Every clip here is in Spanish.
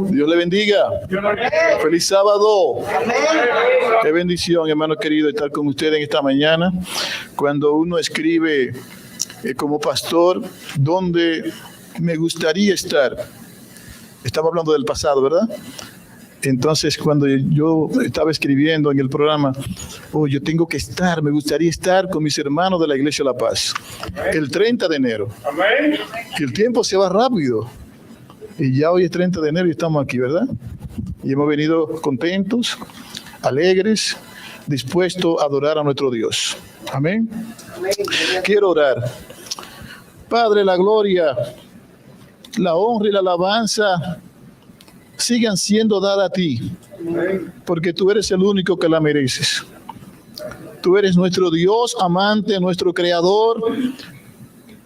Dios le bendiga. Feliz sábado. Qué bendición, hermano querido, estar con ustedes en esta mañana. Cuando uno escribe como pastor, ¿dónde me gustaría estar? Estaba hablando del pasado, ¿verdad? Entonces, cuando yo estaba escribiendo en el programa, yo tengo que estar, me gustaría estar con mis hermanos de la Iglesia de la Paz, el 30 de enero. Amén. Que el tiempo se va rápido. Y ya hoy es 30 de enero y estamos aquí, ¿verdad? Y hemos venido contentos, alegres, dispuestos a adorar a nuestro Dios. Amén. Quiero orar. Padre, la gloria, la honra y la alabanza sigan siendo dadas a ti, porque tú eres el único que la mereces. Tú eres nuestro Dios amante, nuestro creador.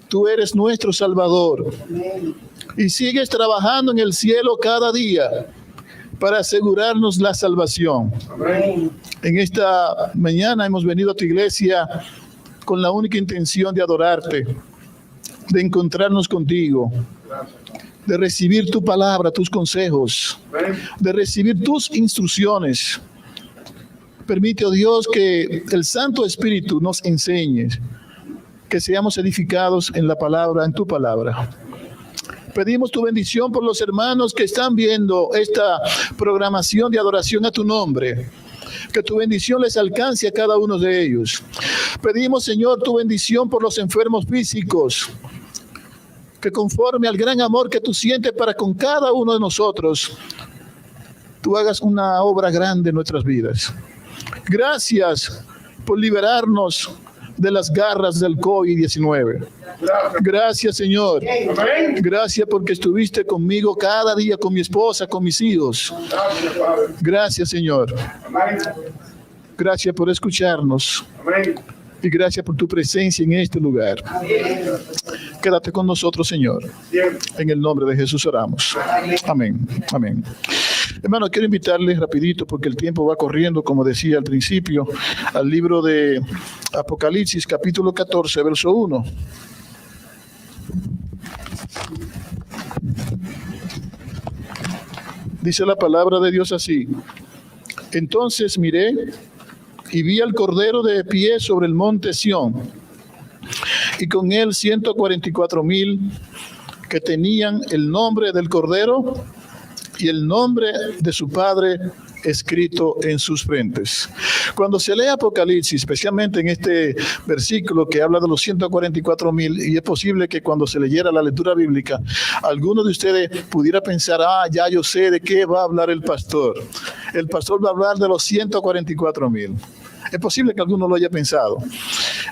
Tú eres nuestro Salvador. Y sigues trabajando en el cielo cada día para asegurarnos la salvación. En esta mañana hemos venido a tu iglesia con la única intención de adorarte, de encontrarnos contigo, de recibir tu palabra, tus consejos, de recibir tus instrucciones. Permite, oh Dios, que el Santo Espíritu nos enseñe, que seamos edificados en la palabra, en tu palabra. Pedimos tu bendición por los hermanos que están viendo esta programación de adoración a tu nombre. Que tu bendición les alcance a cada uno de ellos. Pedimos, Señor, tu bendición por los enfermos físicos, que conforme al gran amor que tú sientes para con cada uno de nosotros, tú hagas una obra grande en nuestras vidas. Gracias por liberarnos de las garras del COVID-19. Gracias, Señor. Gracias porque estuviste conmigo cada día, con mi esposa, con mis hijos. Gracias, Señor. Gracias por escucharnos. Y gracias por tu presencia en este lugar. Quédate con nosotros, Señor. En el nombre de Jesús oramos. Amén. Amén. Hermano, quiero invitarles rapidito, porque el tiempo va corriendo, como decía al principio, al libro de Apocalipsis, capítulo 14, verso 1. Dice la palabra de Dios así: entonces miré y vi al Cordero de pie sobre el monte Sión, y con él 144,000 que tenían el nombre del Cordero y el nombre de su Padre escrito en sus frentes. Cuando se lee Apocalipsis, especialmente en este versículo que habla de los 144,000, y es posible que cuando se leyera la lectura bíblica, alguno de ustedes pudiera pensar, ya yo sé de qué va a hablar el pastor. El pastor va a hablar de los 144,000. Es posible que alguno lo haya pensado.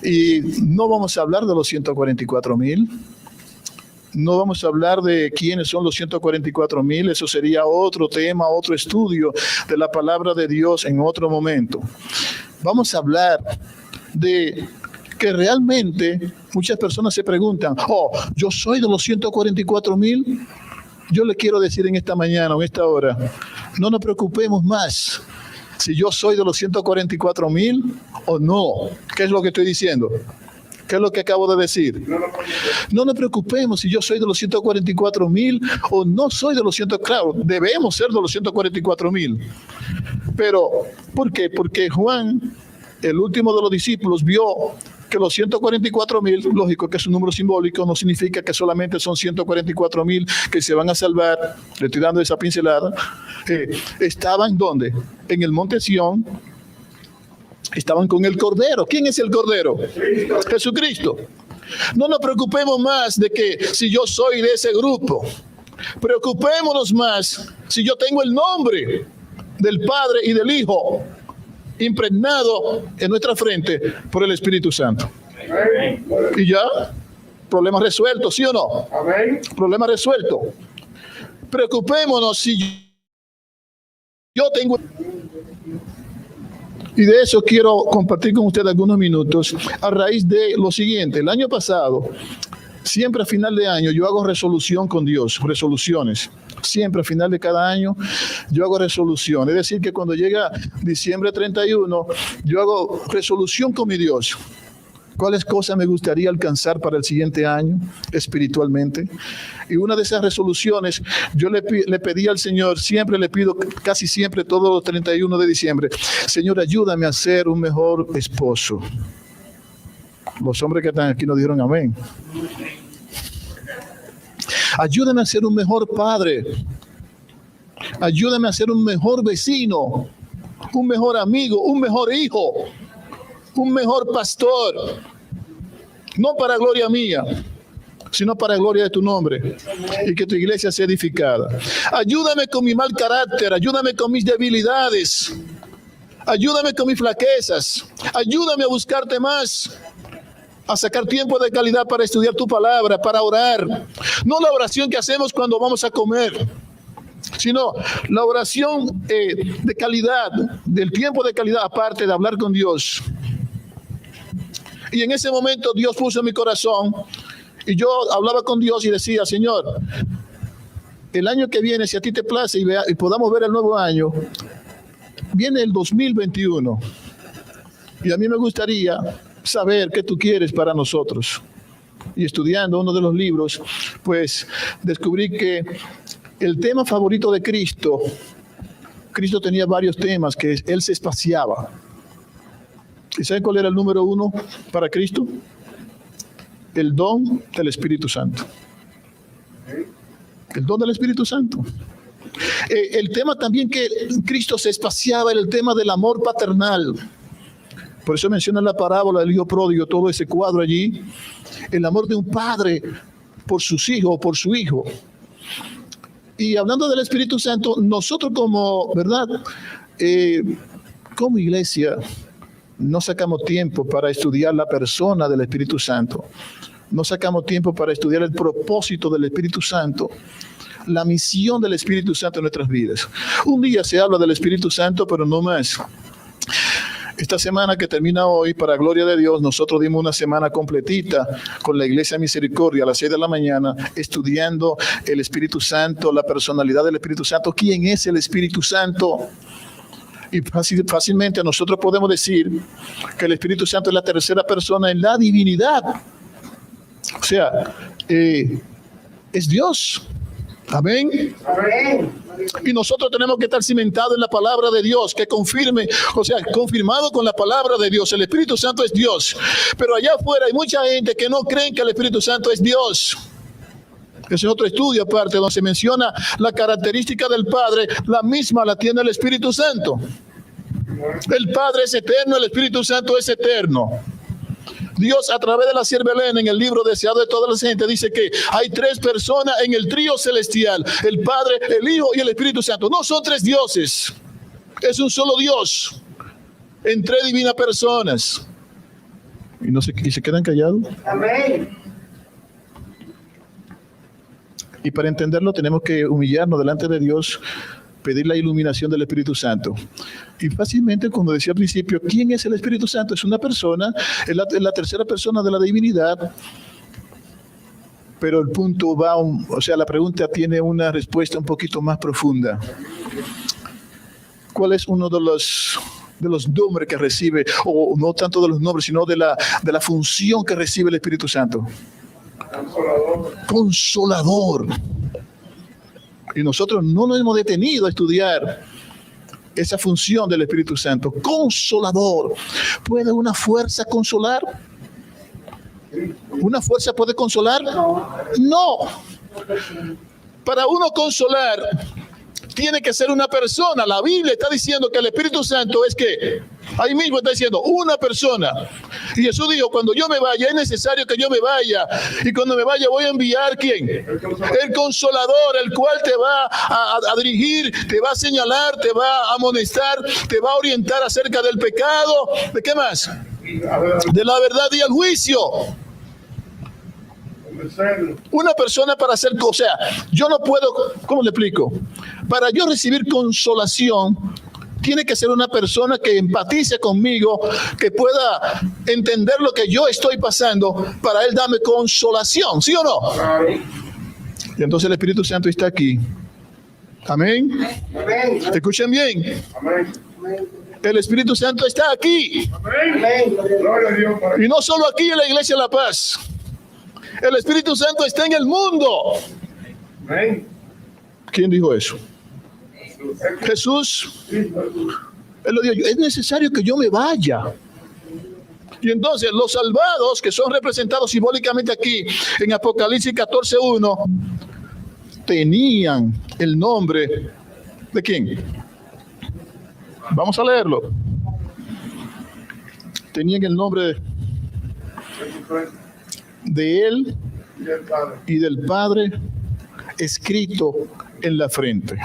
Y no vamos a hablar de los 144,000. No vamos a hablar de quiénes son los 144,000. Eso sería otro tema, otro estudio de la palabra de Dios en otro momento. Vamos a hablar de que realmente muchas personas se preguntan, yo soy de los 144,000. Yo le quiero decir en esta mañana, en esta hora, no nos preocupemos más si yo soy de los 144,000 o no. ¿Qué es lo que estoy diciendo? ¿Qué es lo que acabo de decir? No nos preocupemos si yo soy de los 144,000 o no soy de los 100. Claro, debemos ser de los 144,000. Pero, ¿por qué? Porque Juan, el último de los discípulos, vio que los 144,000, lógico que es un número simbólico, no significa que solamente son 144,000 que se van a salvar. Le estoy dando esa pincelada. ¿Estaban dónde? En el monte Sión. Estaban con el Cordero. ¿Quién es el Cordero? Jesucristo. No nos preocupemos más de que si yo soy de ese grupo. Preocupémonos más si yo tengo el nombre del Padre y del Hijo impregnado en nuestra frente por el Espíritu Santo. Y ya, problema resuelto, ¿sí o no? Problema resuelto. Preocupémonos si yo tengo... Y de eso quiero compartir con ustedes algunos minutos a raíz de lo siguiente. El año pasado, siempre a final de año, yo hago resolución con Dios, resoluciones. Siempre a final de cada año, yo hago resolución. Es decir, que cuando llega diciembre 31, yo hago resolución con mi Dios. ¿Cuáles cosas me gustaría alcanzar para el siguiente año espiritualmente? Y una de esas resoluciones, yo le pedí al Señor, siempre le pido, casi siempre, todos los 31 de diciembre, Señor, ayúdame a ser un mejor esposo. Los hombres que están aquí nos dijeron amén. Ayúdame a ser un mejor padre. Ayúdame a ser un mejor vecino, un mejor amigo, un mejor hijo, un mejor pastor. No para gloria mía, sino para gloria de tu nombre, y que tu iglesia sea edificada. Ayúdame con mi mal carácter, ayúdame con mis debilidades, ayúdame con mis flaquezas, ayúdame a buscarte más, a sacar tiempo de calidad para estudiar tu palabra, para orar. No la oración que hacemos cuando vamos a comer, sino la oración de calidad, del tiempo de calidad, aparte de hablar con Dios. Y en ese momento Dios puso en mi corazón, y yo hablaba con Dios y decía, Señor, el año que viene, si a ti te place y podamos ver el nuevo año, viene el 2021. Y a mí me gustaría saber qué tú quieres para nosotros. Y estudiando uno de los libros, pues descubrí que el tema favorito de Cristo tenía varios temas que él se espaciaba. ¿Y saben cuál era el número 1 para Cristo? El don del Espíritu Santo. El don del Espíritu Santo. El tema también que Cristo se espaciaba era el tema del amor paternal. Por eso menciona la parábola del hijo pródigo, todo ese cuadro allí. El amor de un padre por sus hijos o por su hijo. Y hablando del Espíritu Santo, nosotros como, ¿verdad? Como iglesia, no sacamos tiempo para estudiar la persona del Espíritu Santo. No sacamos tiempo para estudiar el propósito del Espíritu Santo, la misión del Espíritu Santo en nuestras vidas. Un día se habla del Espíritu Santo, pero no más. Esta semana que termina hoy, para gloria de Dios, nosotros dimos una semana completita con la Iglesia Misericordia a las 6 de la mañana, estudiando el Espíritu Santo, la personalidad del Espíritu Santo, quién es el Espíritu Santo. Y fácilmente nosotros podemos decir que el Espíritu Santo es la tercera persona en la divinidad. O sea, es Dios. Amén. Amén. Y nosotros tenemos que estar cimentados en la palabra de Dios, que confirme, o sea, confirmado con la palabra de Dios. El Espíritu Santo es Dios. Pero allá afuera hay mucha gente que no creen que el Espíritu Santo es Dios. Ese es otro estudio aparte, donde se menciona la característica del Padre, la misma la tiene el Espíritu Santo. El Padre es eterno, el Espíritu Santo es eterno. Dios, a través de la sierva Elena, en el libro Deseado de toda la gente, dice que hay 3 personas en el trío celestial: el Padre, el Hijo y el Espíritu Santo. No son 3 dioses, es un solo Dios en 3 divinas personas. Y se quedan callados. Amén. Y para entenderlo tenemos que humillarnos delante de Dios, pedir la iluminación del Espíritu Santo. Y fácilmente, como decía al principio, ¿quién es el Espíritu Santo? Es una persona, es la tercera persona de la divinidad. Pero el punto va, o sea, la pregunta tiene una respuesta un poquito más profunda. ¿Cuál es uno de los nombres que recibe, o no tanto de los nombres, sino de la función que recibe el Espíritu Santo? Consolador. Y nosotros no nos hemos detenido a estudiar esa función del Espíritu Santo. Consolador. ¿Puede una fuerza consolar? ¿Una fuerza puede consolar? No. Para uno consolar, tiene que ser una persona. La Biblia está diciendo que el Espíritu Santo es que, ahí mismo está diciendo, una persona. Y Jesús dijo, cuando yo me vaya, es necesario que yo me vaya. Y cuando me vaya voy a enviar, ¿quién? El Consolador, el cual te va a dirigir, te va a señalar, te va a amonestar, te va a orientar acerca del pecado. ¿De qué más? De la verdad y el juicio. Una persona para hacer cosas, o sea, yo no puedo, ¿cómo le explico? Para yo recibir consolación, tiene que ser una persona que empatice conmigo, que pueda entender lo que yo estoy pasando, para él darme consolación, ¿sí o no? Y entonces el Espíritu Santo está aquí. Amén. Amén. ¿Escuchen bien? Amén. El Espíritu Santo está aquí. Amén. Gloria a Dios. Y no solo aquí en la Iglesia de La Paz. El Espíritu Santo está en el mundo. Amén. ¿Quién dijo eso? Jesús. Él lo dijo, es necesario que yo me vaya. Y entonces los salvados, que son representados simbólicamente aquí en Apocalipsis 14:1, tenían el nombre ¿de quién? Vamos a leerlo. Tenían el nombre de él y del Padre escrito en la frente.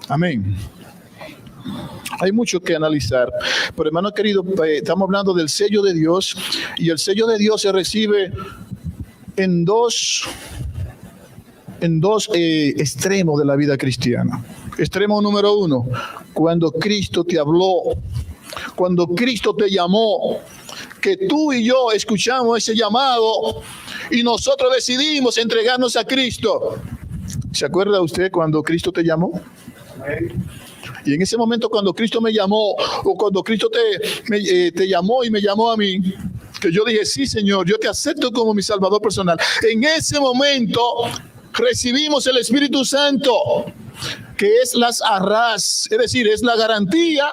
Amén. Hay mucho que analizar, pero hermano querido, estamos hablando del sello de Dios, y el sello de Dios se recibe en dos extremos de la vida cristiana. Extremo número 1, cuando Cristo te habló, cuando Cristo te llamó, que tú y yo escuchamos ese llamado y nosotros decidimos entregarnos a Cristo. ¿Se acuerda usted cuando Cristo te llamó? Y en ese momento, cuando Cristo me llamó, o cuando Cristo te llamó y me llamó a mí, que yo dije, sí, Señor, yo te acepto como mi Salvador personal. En ese momento recibimos el Espíritu Santo, que es las arras, es decir, es la garantía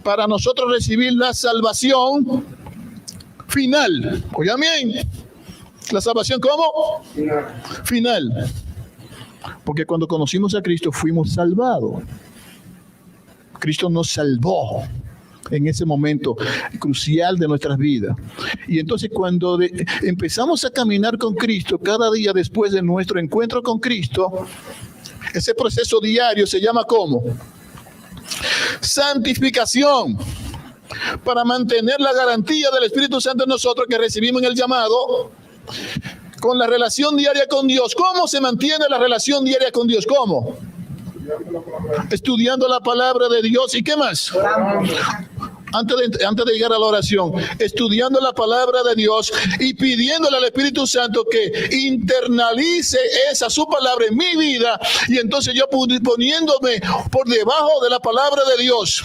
para nosotros recibir la salvación final. Oigan bien, ¿la salvación cómo? Final. Porque cuando conocimos a Cristo fuimos salvados. Cristo nos salvó en ese momento crucial de nuestras vidas. Y entonces cuando empezamos a caminar con Cristo, cada día después de nuestro encuentro con Cristo, ese proceso diario se llama ¿cómo? Santificación. Para mantener la garantía del Espíritu Santo en nosotros que recibimos en el llamado, con la relación diaria con Dios. ¿Cómo se mantiene la relación diaria con Dios? ¿Cómo? Estudiando la palabra de Dios. ¿Y qué más? Antes de llegar a la oración, estudiando la palabra de Dios y pidiéndole al Espíritu Santo que internalice su palabra en mi vida, y entonces yo poniéndome por debajo de la palabra de Dios.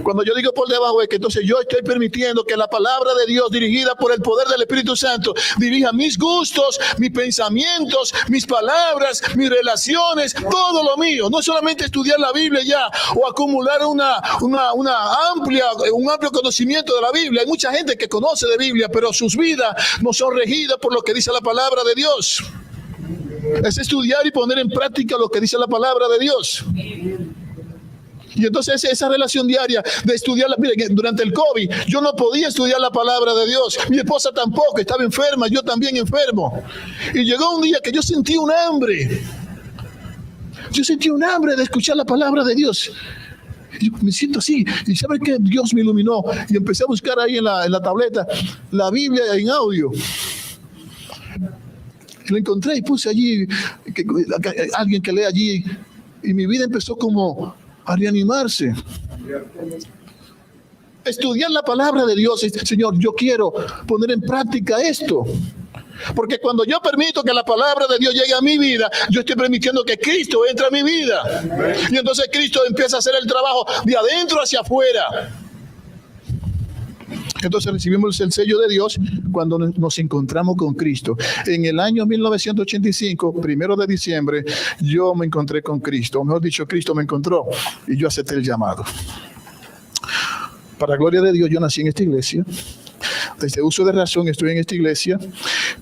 Cuando yo digo por debajo es que entonces yo estoy permitiendo que la palabra de Dios, dirigida por el poder del Espíritu Santo, dirija mis gustos, mis pensamientos, mis palabras, mis relaciones, todo lo mío. No solamente estudiar la Biblia ya o acumular un amplio conocimiento de la Biblia. Hay mucha gente que conoce de Biblia, pero sus vidas no son regidas por lo que dice la palabra de Dios. Es estudiar y poner en práctica lo que dice la palabra de Dios. Y entonces esa relación diaria de estudiar la Biblia. Durante el COVID yo no podía estudiar la palabra de Dios, mi esposa tampoco, estaba enferma, yo también enfermo, y llegó un día que yo sentí un hambre de escuchar la palabra de Dios. Yo me siento así, y ¿sabe qué? Dios me iluminó y empecé a buscar ahí en la tableta la Biblia en audio. Lo encontré y puse allí alguien que lee allí, y mi vida empezó como a reanimarse. Estudiar la palabra de Dios. Señor, yo quiero poner en práctica esto. Porque cuando yo permito que la palabra de Dios llegue a mi vida, yo estoy permitiendo que Cristo entre a mi vida. Y entonces Cristo empieza a hacer el trabajo de adentro hacia afuera. Entonces recibimos el sello de Dios cuando nos encontramos con Cristo. En el año 1985, 1 de diciembre, yo me encontré con Cristo. O mejor dicho, Cristo me encontró y yo acepté el llamado. Para gloria de Dios, yo nací en esta iglesia. Desde uso de razón estoy en esta iglesia,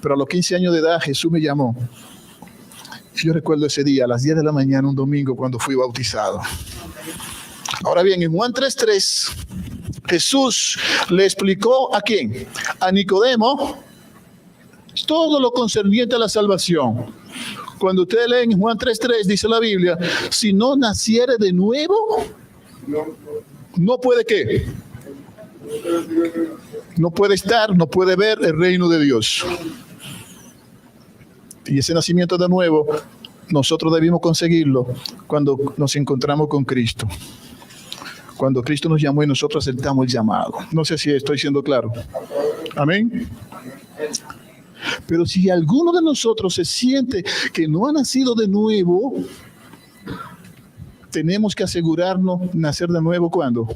pero a los 15 años de edad Jesús me llamó. Y yo recuerdo ese día, a las 10 de la mañana, un domingo, cuando fui bautizado. Ahora bien, en Juan 3:3, Jesús le explicó ¿a quién? A Nicodemo todo lo concerniente a la salvación. Cuando usted lee en Juan 3:3, dice la Biblia, si no naciere de nuevo, no puede ¿qué? No puede estar, no puede ver el reino de Dios. Y ese nacimiento de nuevo, nosotros debimos conseguirlo cuando nos encontramos con Cristo. Cuando Cristo nos llamó y nosotros aceptamos el llamado. No sé si estoy siendo claro. Amén. Pero si alguno de nosotros se siente que no ha nacido de nuevo, tenemos que asegurarnos nacer de nuevo. ¿Cuándo?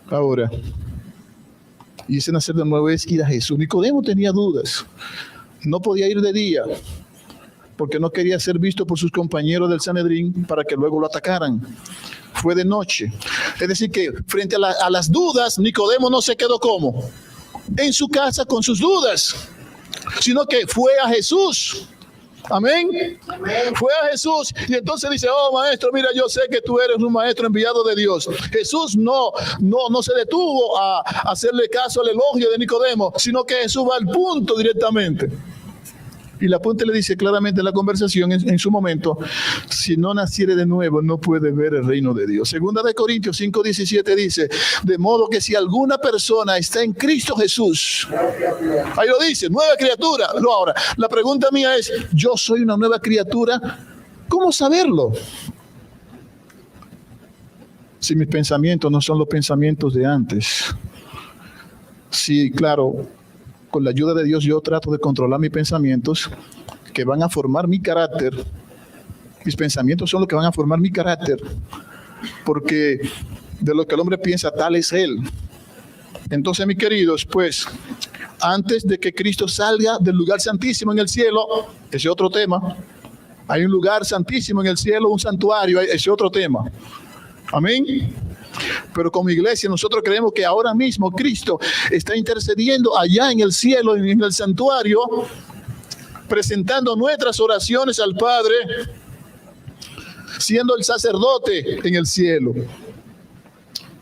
Ahora. Y ese nacer de nuevo es ir a Jesús. Nicodemo tenía dudas. No podía ir de día porque no quería ser visto por sus compañeros del Sanedrín para que luego lo atacaran. Fue de noche. Es decir, que frente a las dudas, Nicodemo no se quedó como en su casa con sus dudas, sino que fue a Jesús. Amén. Fue a Jesús y entonces dice: oh maestro, mira, yo sé que tú eres un maestro enviado de Dios. Jesús no se detuvo a hacerle caso al elogio de Nicodemo, sino que Jesús va al punto directamente. Y la punta le dice claramente en la conversación en su momento: si no naciere de nuevo, no puede ver el reino de Dios. Segunda de Corintios 5:17 dice: de modo que si alguna persona está en Cristo Jesús, ahí lo dice, nueva criatura. No, ahora, la pregunta mía es: yo soy una nueva criatura, ¿cómo saberlo? Si mis pensamientos no son los pensamientos de antes. Sí, claro, con la ayuda de Dios yo trato de controlar mis pensamientos que van a formar mi carácter. Mis pensamientos son los que van a formar mi carácter, porque de lo que el hombre piensa, tal es él. Entonces, mis queridos, pues, antes de que Cristo salga del lugar santísimo en el cielo, ese es otro tema. Hay un lugar santísimo en el cielo, un santuario, ese es otro tema. Amén. Pero como iglesia nosotros creemos que ahora mismo Cristo está intercediendo allá en el cielo, en el santuario, presentando nuestras oraciones al Padre, siendo el sacerdote en el cielo.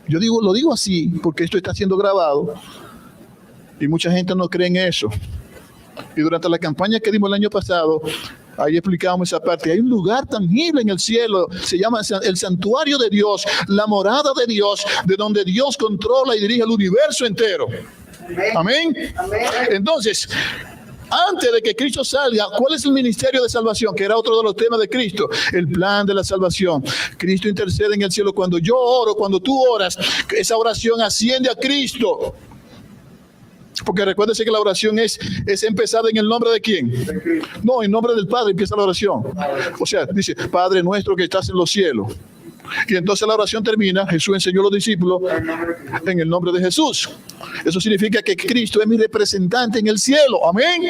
Lo digo así porque esto está siendo grabado y mucha gente no cree en eso. Y durante la campaña que dimos el año pasado, ahí explicábamos esa parte. Hay un lugar tangible en el cielo, se llama el santuario de Dios, la morada de Dios, de donde Dios controla y dirige el universo entero. Amén. Entonces, antes de que Cristo salga, ¿cuál es el ministerio de salvación? Que era otro de los temas de Cristo, el plan de la salvación. Cristo intercede en el cielo. Cuando yo oro, cuando tú oras, esa oración asciende a Cristo. Porque recuérdese que la oración es empezada en el nombre de ¿quién? No, en nombre del Padre empieza la oración. O sea, dice: Padre nuestro que estás en los cielos. Y entonces la oración termina: Jesús enseñó a los discípulos en el nombre de Jesús. Eso significa que Cristo es mi representante en el cielo. Amén.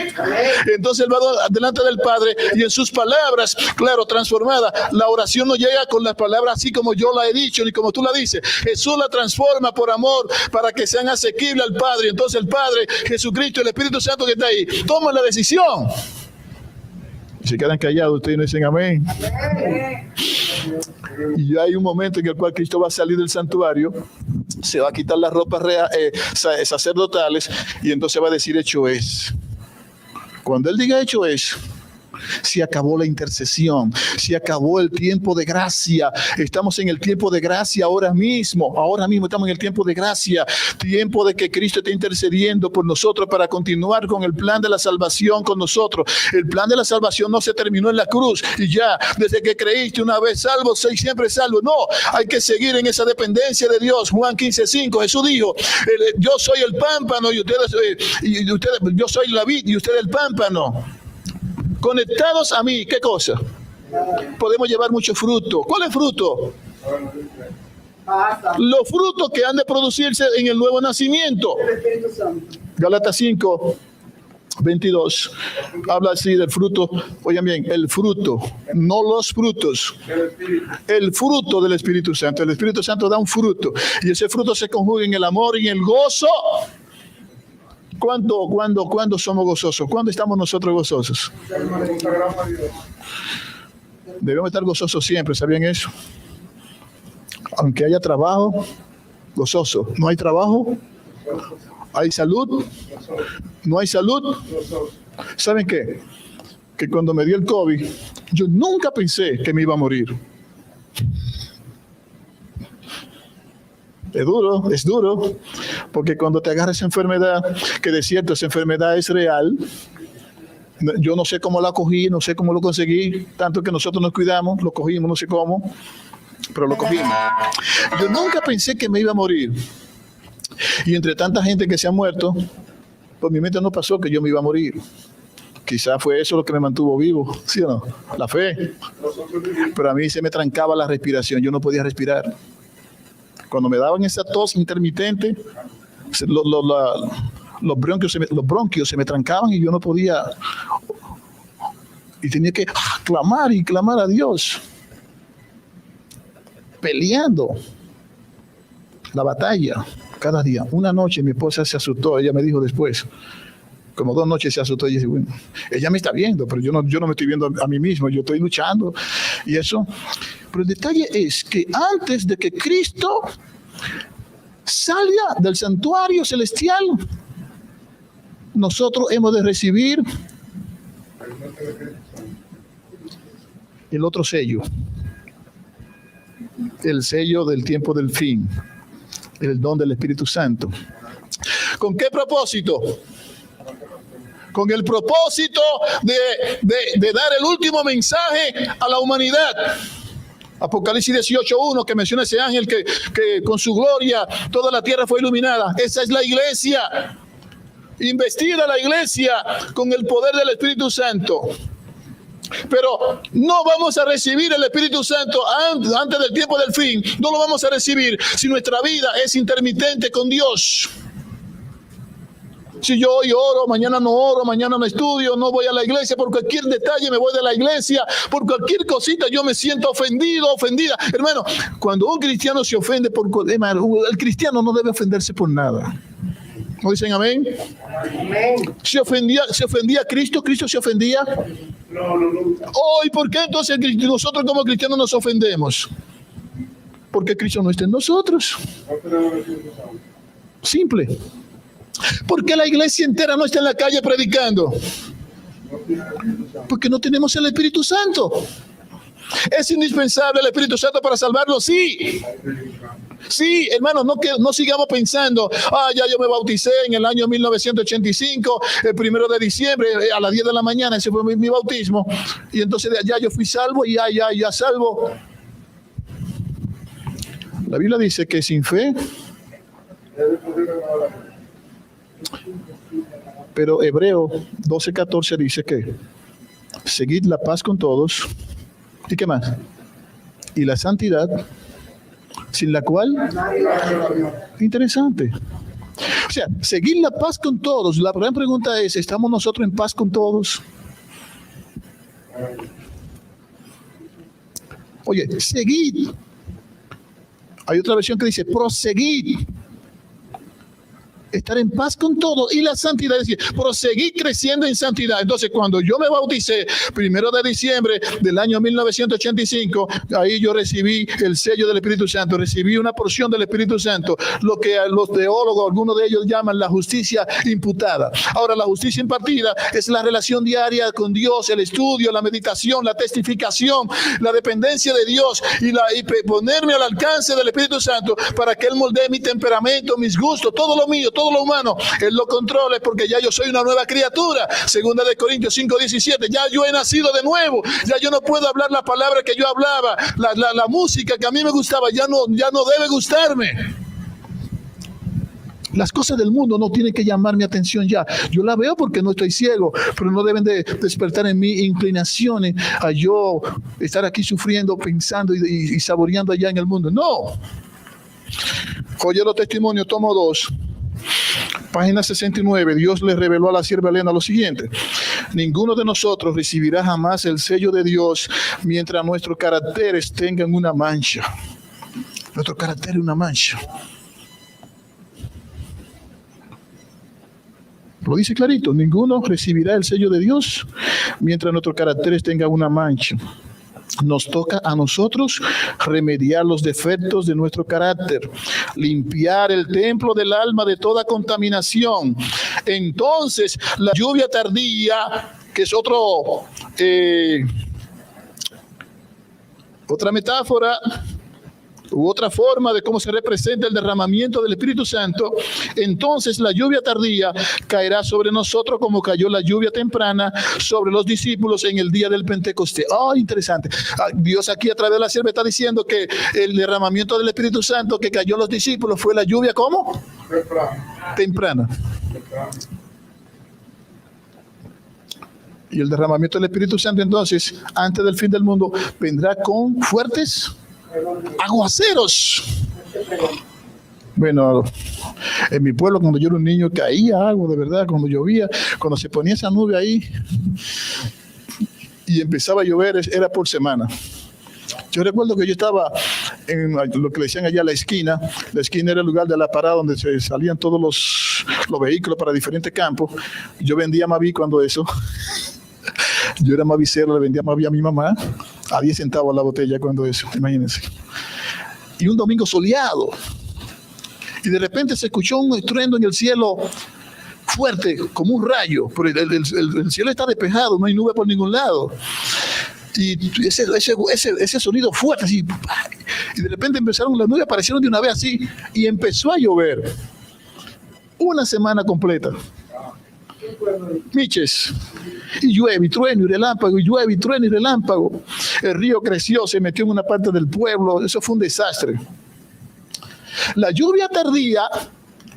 Entonces él va delante del Padre y en sus palabras, claro, transformada. La oración no llega con las palabras así como yo la he dicho ni como tú la dices. Jesús la transforma por amor para que sean asequibles al Padre. Entonces el Padre, Jesucristo, el Espíritu Santo que está ahí, toma la decisión. Y se quedan callados, ustedes no dicen amén. Y ya hay un momento en el cual Cristo va a salir del santuario, se va a quitar las ropas sacerdotales y entonces va a decir: hecho es. Cuando él diga hecho es, se acabó la intercesión, se acabó el tiempo de gracia. Estamos en el tiempo de gracia ahora mismo estamos en el tiempo de gracia, tiempo de que Cristo está intercediendo por nosotros para continuar con el plan de la salvación con nosotros. El plan de la salvación no se terminó en la cruz y ya, desde que creíste una vez salvo, soy siempre salvo. No, hay que seguir en esa dependencia de Dios. Juan 15:5, Jesús dijo: yo soy el pámpano y ustedes, yo soy la vid y ustedes el pámpano. Conectados a mí, ¿qué cosa? Podemos llevar mucho fruto. ¿Cuál es fruto? Los frutos que han de producirse en el nuevo nacimiento. Gálatas 5:22 habla así del fruto. Oigan bien, el fruto, no los frutos. El fruto del Espíritu Santo. El Espíritu Santo da un fruto y ese fruto se conjuga en el amor y en el gozo. ¿Cuándo somos gozosos? ¿Cuándo estamos nosotros gozosos? Debemos estar gozosos siempre, ¿sabían eso? Aunque haya trabajo, gozoso. No hay trabajo, hay salud, no hay salud. ¿Saben qué? Que cuando me dio el COVID, yo nunca pensé que me iba a morir. Es duro, porque cuando te agarra esa enfermedad, que de cierto esa enfermedad es real, yo no sé cómo la cogí, no sé cómo lo conseguí, tanto que nosotros nos cuidamos, lo cogimos, no sé cómo, pero lo cogimos. Yo nunca pensé que me iba a morir. Y entre tanta gente que se ha muerto, por mi mente no pasó que yo me iba a morir. Quizás fue eso lo que me mantuvo vivo, ¿sí o no? La fe. Pero a mí se me trancaba la respiración, yo no podía respirar. Cuando me daban esa tos intermitente, los bronquios se me trancaban y yo no podía. Y tenía que clamar y clamar a Dios. Peleando la batalla cada día. Una noche mi esposa se asustó, ella me dijo después, como 2 noches se asustó y dice, bueno, ella me está viendo, pero yo no me estoy viendo a mí mismo, yo estoy luchando y eso. Pero el detalle es que antes de que Cristo salga del santuario celestial, nosotros hemos de recibir el otro sello, el sello del tiempo del fin, el don del Espíritu Santo. ¿Con qué propósito? Con el propósito de dar el último mensaje a la humanidad. Apocalipsis 18:1, que menciona ese ángel que con su gloria toda la tierra fue iluminada. Esa es la iglesia. Investida la iglesia con el poder del Espíritu Santo. Pero no vamos a recibir el Espíritu Santo antes del tiempo del fin. No lo vamos a recibir si nuestra vida es intermitente con Dios. Si yo hoy oro, mañana no estudio, no voy a la iglesia, por cualquier detalle me voy de la iglesia, por cualquier cosita yo me siento ofendido, ofendida. Hermano, cuando un cristiano se ofende el cristiano no debe ofenderse por nada. ¿No dicen amén? Amén. ¿Se ofendía a Cristo? ¿Cristo se ofendía? No. ¿Y por qué entonces nosotros como cristianos nos ofendemos? Porque Cristo no está en nosotros. Simple. ¿Por qué la iglesia entera no está en la calle predicando? Porque no tenemos el Espíritu Santo. ¿Es indispensable el Espíritu Santo para salvarlos? Sí. Sí, hermanos, no sigamos pensando, ya yo me bauticé en el año 1985, el 1 de diciembre, a las 10 de la mañana, ese fue mi bautismo, y entonces de allá yo fui salvo y ya salvo. La Biblia dice que sin fe, pero Hebreo 12:14 dice que seguid la paz con todos, ¿y qué más? Y la santidad, sin la cual, interesante. O sea, seguir la paz con todos. La gran pregunta es, ¿estamos nosotros en paz con todos? Oye, seguid. Hay otra versión que dice, proseguid. Estar en paz con todo y la santidad, es decir, proseguir creciendo en santidad. Entonces, cuando yo me bauticé 1 de diciembre del año 1985, ahí yo recibí el sello del Espíritu Santo, recibí una porción del Espíritu Santo, lo que los teólogos, algunos de ellos llaman la justicia imputada. Ahora, la justicia impartida es la relación diaria con Dios, el estudio, la meditación, la testificación, la dependencia de Dios y ponerme al alcance del Espíritu Santo para que Él moldee mi temperamento, mis gustos, todo lo mío, todo lo humano, Él lo controla, porque ya yo soy una nueva criatura. 2 de Corintios 5:17, ya yo he nacido de nuevo, ya yo no puedo hablar la palabra que yo hablaba, la música que a mí me gustaba, ya no debe gustarme. Las cosas del mundo no tienen que llamar mi atención ya. Yo la veo porque no estoy ciego, pero no deben de despertar en mí inclinaciones a yo estar aquí sufriendo, pensando y saboreando allá en el mundo. No. Oye los testimonios, tomo 2. Página 69, Dios le reveló a la sierva Elena lo siguiente: ninguno de nosotros recibirá jamás el sello de Dios mientras nuestros caracteres tengan una mancha. Nuestro carácter es una mancha. Lo dice clarito, ninguno recibirá el sello de Dios mientras nuestros caracteres tengan una mancha. Nos toca a nosotros remediar los defectos de nuestro carácter, limpiar el templo del alma de toda contaminación. Entonces, la lluvia tardía, que es otra metáfora u otra forma de cómo se representa el derramamiento del Espíritu Santo, entonces la lluvia tardía caerá sobre nosotros como cayó la lluvia temprana sobre los discípulos en el día del Pentecostés. Interesante. Dios aquí a través de la sierva está diciendo que el derramamiento del Espíritu Santo que cayó en los discípulos fue la lluvia, ¿cómo? Temprana. Y el derramamiento del Espíritu Santo, entonces, antes del fin del mundo, vendrá con fuertes aguaceros. Bueno, en mi pueblo, cuando yo era un niño, caía agua, de verdad, cuando llovía, cuando se ponía esa nube ahí y empezaba a llover, era por semana. Yo recuerdo que yo estaba en lo que le decían allá la esquina. La esquina era el lugar de la parada donde se salían todos los vehículos para diferentes campos. Yo vendía Maví cuando eso. Yo era mavicero, le vendía Maví a mi mamá a 10 centavos la botella cuando eso, imagínense. Y un domingo soleado. Y de repente se escuchó un estruendo en el cielo fuerte, como un rayo. Pero el cielo está despejado, no hay nube por ningún lado. Y ese sonido fuerte, así. Y de repente empezaron las nubes, aparecieron de una vez así. Y empezó a llover. Una semana completa. Miches. Y llueve, y trueno, y relámpago, y llueve, y trueno, y relámpago. El río creció, se metió en una parte del pueblo. Eso fue un desastre. La lluvia tardía,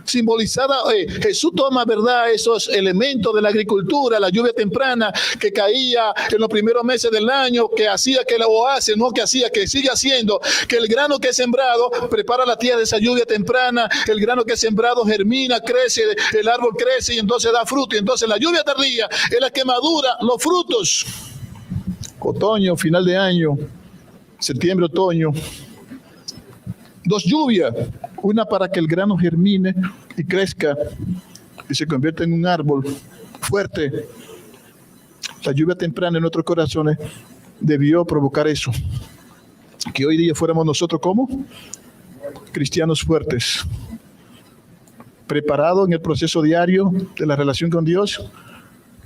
simbolizada, Jesús toma, ¿verdad?, esos elementos de la agricultura, la lluvia temprana que caía en los primeros meses del año, que hacía que que sigue haciendo, que el grano que es sembrado prepara la tierra de esa lluvia temprana, el grano que es sembrado germina, crece, el árbol crece y entonces da fruto, y entonces la lluvia tardía es la que madura los frutos. Otoño, final de año, septiembre, otoño. 2 lluvias, una para que el grano germine y crezca y se convierta en un árbol fuerte. La lluvia temprana en nuestros corazones debió provocar eso, que hoy día fuéramos nosotros como cristianos fuertes, preparados en el proceso diario de la relación con Dios,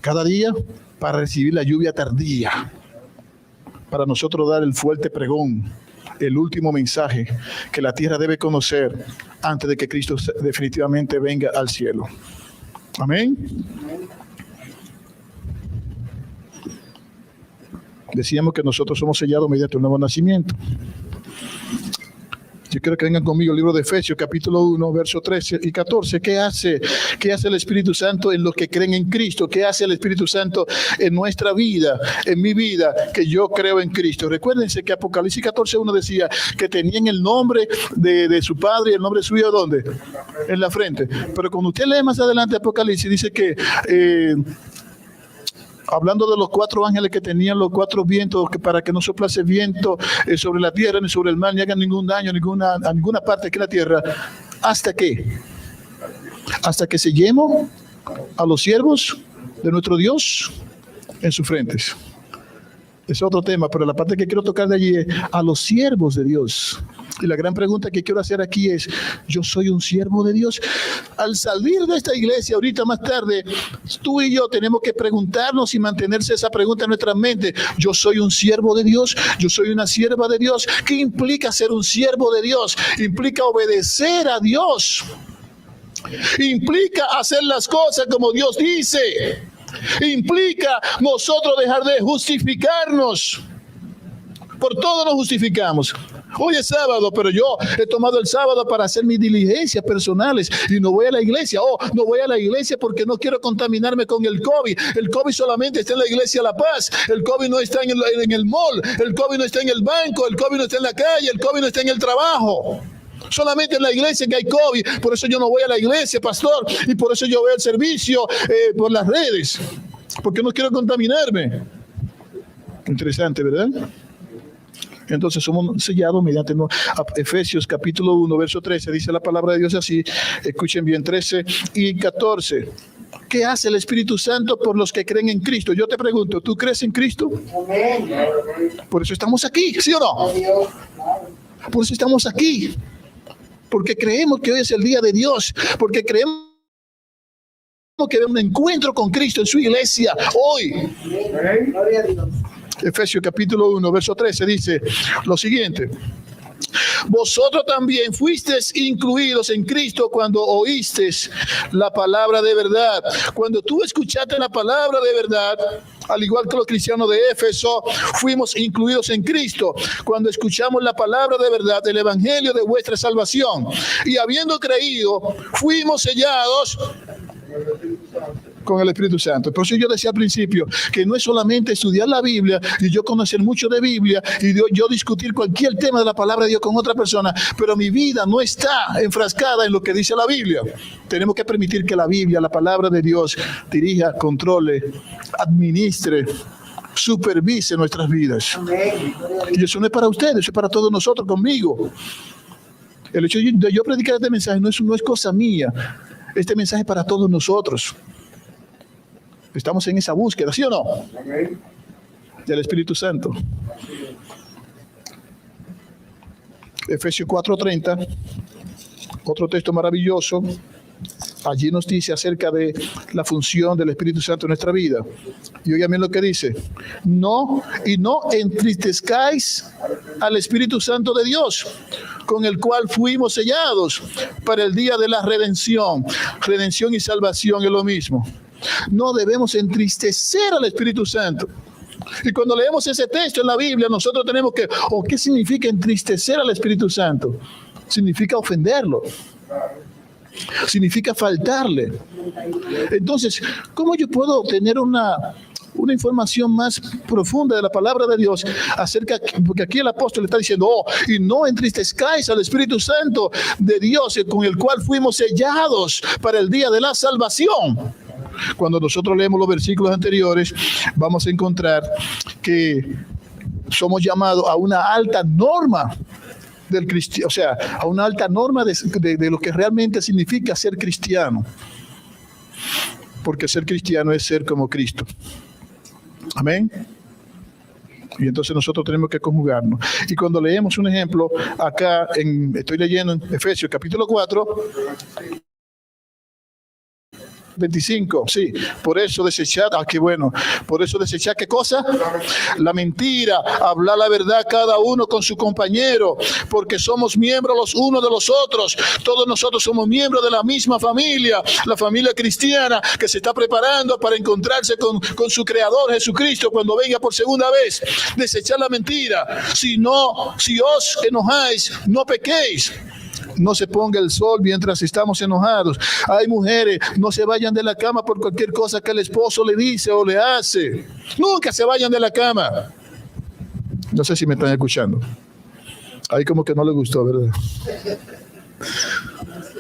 cada día para recibir la lluvia tardía, para nosotros dar el fuerte pregón, el último mensaje que la tierra debe conocer antes de que Cristo definitivamente venga al cielo. Amén. Decíamos que nosotros somos sellados mediante un nuevo nacimiento. Yo quiero que vengan conmigo el libro de Efesios, capítulo 1, versos 13 y 14. ¿Qué hace el Espíritu Santo en los que creen en Cristo? ¿Qué hace el Espíritu Santo en nuestra vida, en mi vida, que yo creo en Cristo? Recuérdense que Apocalipsis 14:1 decía que tenían el nombre de su padre y el nombre suyo, ¿dónde? En la frente. Pero cuando usted lee más adelante Apocalipsis, dice que hablando de los 4 ángeles que tenían los 4 vientos, que para que no soplase viento sobre la tierra, ni sobre el mar, ni hagan ningún daño a ninguna parte de la tierra, ¿hasta qué? Hasta que sellemos a los siervos de nuestro Dios en sus frentes. Es otro tema, pero la parte que quiero tocar de allí es a los siervos de Dios. Y la gran pregunta que quiero hacer aquí es, ¿yo soy un siervo de Dios? Al salir de esta iglesia, ahorita más tarde, tú y yo tenemos que preguntarnos y mantenerse esa pregunta en nuestra mente. ¿Yo soy un siervo de Dios? ¿Yo soy una sierva de Dios? ¿Qué implica ser un siervo de Dios? Implica obedecer a Dios. Implica hacer las cosas como Dios dice. Implica nosotros dejar de justificarnos. Por todo nos justificamos. Hoy es sábado, pero yo he tomado el sábado para hacer mis diligencias personales y no voy a la iglesia. No voy a la iglesia porque no quiero contaminarme con el COVID. El COVID solamente está en la iglesia La Paz. El COVID no está en el mall. El COVID no está en el banco. El COVID no está en la calle. El COVID no está en el trabajo. Solamente en la iglesia que hay COVID. Por eso yo no voy a la iglesia, pastor. Y por eso yo veo el servicio por las redes. Porque no quiero contaminarme. Interesante, ¿verdad? Entonces somos sellados mediante Efesios capítulo 1, verso 13. Dice la palabra de Dios así. Escuchen bien, 13 y 14. ¿Qué hace el Espíritu Santo por los que creen en Cristo? Yo te pregunto, ¿tú crees en Cristo? Amén. Por eso estamos aquí, ¿sí o no? Por eso estamos aquí. Porque creemos que hoy es el día de Dios. Porque creemos que hay un encuentro con Cristo en su iglesia hoy. Amén. Gloria a Dios. Efesios capítulo 1, verso 13 dice lo siguiente. Vosotros también fuisteis incluidos en Cristo cuando oísteis la palabra de verdad. Cuando tú escuchaste la palabra de verdad, al igual que los cristianos de Éfeso, fuimos incluidos en Cristo. Cuando escuchamos la palabra de verdad, el evangelio de vuestra salvación. Y habiendo creído, fuimos sellados con el Espíritu Santo. Por eso yo decía al principio que no es solamente estudiar la Biblia y yo conocer mucho de Biblia y yo discutir cualquier tema de la palabra de Dios con otra persona, pero mi vida no está enfrascada en lo que dice la Biblia. Tenemos que permitir que la Biblia, la palabra de Dios, dirija, controle, administre, supervise nuestras vidas. Y eso no es para ustedes, eso es para todos nosotros, conmigo. El hecho de yo predicar este mensaje no es cosa mía. Este mensaje es para todos nosotros. Estamos en esa búsqueda, ¿sí o no? Del Espíritu Santo. Efesios 4:30, otro texto maravilloso. Allí nos dice acerca de la función del Espíritu Santo en nuestra vida. Y oigan bien lo que dice. No entristezcáis al Espíritu Santo de Dios, con el cual fuimos sellados para el día de la redención. Redención y salvación es lo mismo. No debemos entristecer al Espíritu Santo. Y cuando leemos ese texto en la Biblia, nosotros tenemos que, ¿qué significa entristecer al Espíritu Santo? Significa ofenderlo. Significa faltarle. Entonces, ¿cómo yo puedo tener una información más profunda de la palabra de Dios porque aquí el apóstol está diciendo, y no entristezcáis al Espíritu Santo de Dios, con el cual fuimos sellados para el día de la salvación? Cuando nosotros leemos los versículos anteriores, vamos a encontrar que somos llamados a una alta norma del cristiano, o sea, a una alta norma de lo que realmente significa ser cristiano. Porque ser cristiano es ser como Cristo. Amén. Y entonces nosotros tenemos que conjugarnos. Y cuando leemos un ejemplo, acá estoy leyendo en Efesios capítulo 4, 25, sí, por eso desechar, qué bueno, por eso desechar, ¿qué cosa? La mentira, hablar la verdad cada uno con su compañero, porque somos miembros los unos de los otros, todos nosotros somos miembros de la misma familia, la familia cristiana que se está preparando para encontrarse con su Creador Jesucristo cuando venga por segunda vez. Desechar la mentira, si os enojáis, no pequéis. No se ponga el sol mientras estamos enojados. Hay mujeres, no se vayan de la cama por cualquier cosa que el esposo le dice o le hace. Nunca se vayan de la cama. No sé si me están escuchando. Ahí como que no le gustó, ¿verdad?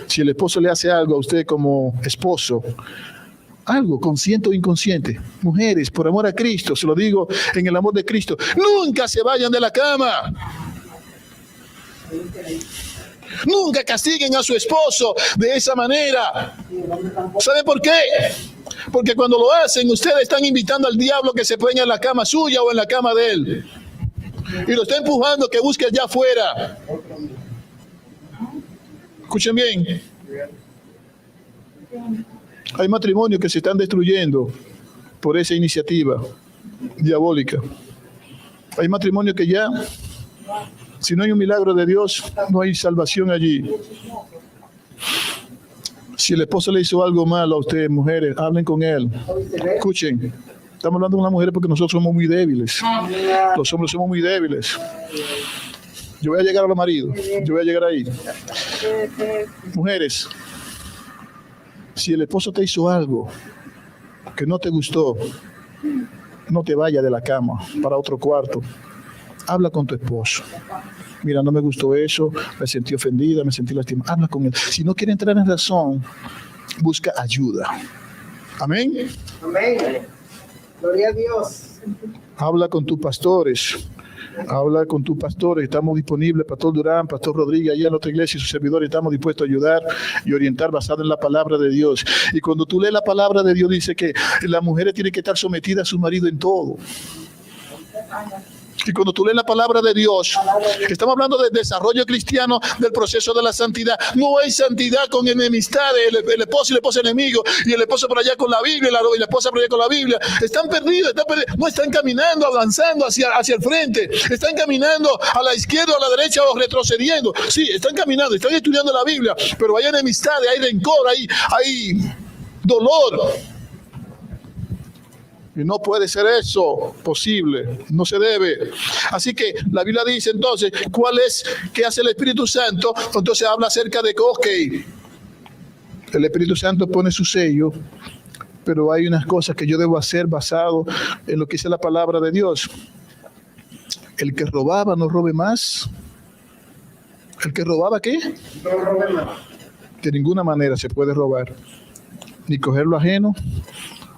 Si el esposo le hace algo a usted como esposo, algo consciente o inconsciente, mujeres, por amor a Cristo, se lo digo en el amor de Cristo, nunca se vayan de la cama. Nunca castiguen a su esposo de esa manera. ¿Saben por qué? Porque cuando lo hacen, ustedes están invitando al diablo que se ponga en la cama suya o en la cama de él. Y lo está empujando que busque allá afuera. Escuchen bien. Hay matrimonios que se están destruyendo por esa iniciativa diabólica. Hay matrimonios que ya, si no hay un milagro de Dios, no hay salvación allí. Si el esposo le hizo algo malo a ustedes, mujeres, hablen con él. Escuchen, estamos hablando con las mujeres porque nosotros somos muy débiles. Los hombres somos muy débiles. Yo voy a llegar a los maridos, yo voy a llegar ahí. Mujeres, si el esposo te hizo algo que no te gustó, no te vayas de la cama para otro cuarto. Habla con tu esposo. Mira, no me gustó eso, me sentí ofendida, me sentí lastimada. Habla con él. Si no quiere entrar en razón, busca ayuda. Amén. Amén. Gloria a Dios. Habla con tus pastores. Habla con tus pastores. Estamos disponibles, Pastor Durán, Pastor Rodríguez, allá en otra iglesia y sus servidores. Estamos dispuestos a ayudar y orientar basado en la palabra de Dios. Y cuando tú lees la palabra de Dios, dice que las mujeres tienen que estar sometidas a su marido en todo. Y cuando tú lees la palabra de Dios, estamos hablando del desarrollo cristiano, del proceso de la santidad. No hay santidad con enemistades, el esposo y la esposa enemigo, y el esposo por allá con la Biblia, y la esposa por allá con la Biblia. Están perdidos, no están caminando, avanzando hacia el frente. Están caminando a la izquierda o a la derecha o retrocediendo. Sí, están caminando, están estudiando la Biblia, pero hay enemistades, hay rencor, hay dolor. Y no puede ser eso posible, no se debe. Así que la Biblia dice entonces, ¿qué hace el Espíritu Santo? Entonces habla acerca de que, el Espíritu Santo pone su sello pero hay unas cosas que yo debo hacer basado en lo que dice la palabra de Dios. El que robaba no robe más. ¿El que robaba qué? No robe más. De ninguna manera se puede robar, ni coger lo ajeno,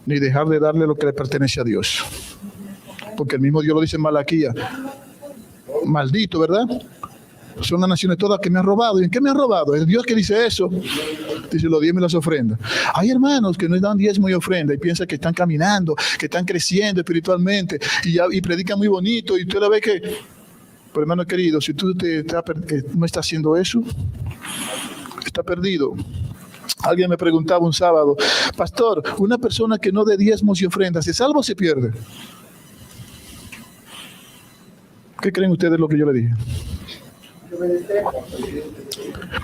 ni dejar de darle lo que le pertenece a Dios. Porque el mismo Dios lo dice en Malaquía. Maldito, ¿verdad? Son las naciones todas que me han robado. ¿Y en qué me han robado? Es Dios que dice eso. Dice los diezmos y las ofrendas. Hay hermanos que no dan diezmo y ofrenda y piensan que están caminando, que están creciendo espiritualmente y predican muy bonito y usted la ve que... Pero hermano querido, si tú no estás haciendo eso, está perdido. Alguien me preguntaba un sábado, pastor, una persona que no dé diezmos y ofrendas, ¿se salva o se pierde? ¿Qué creen ustedes lo que yo le dije?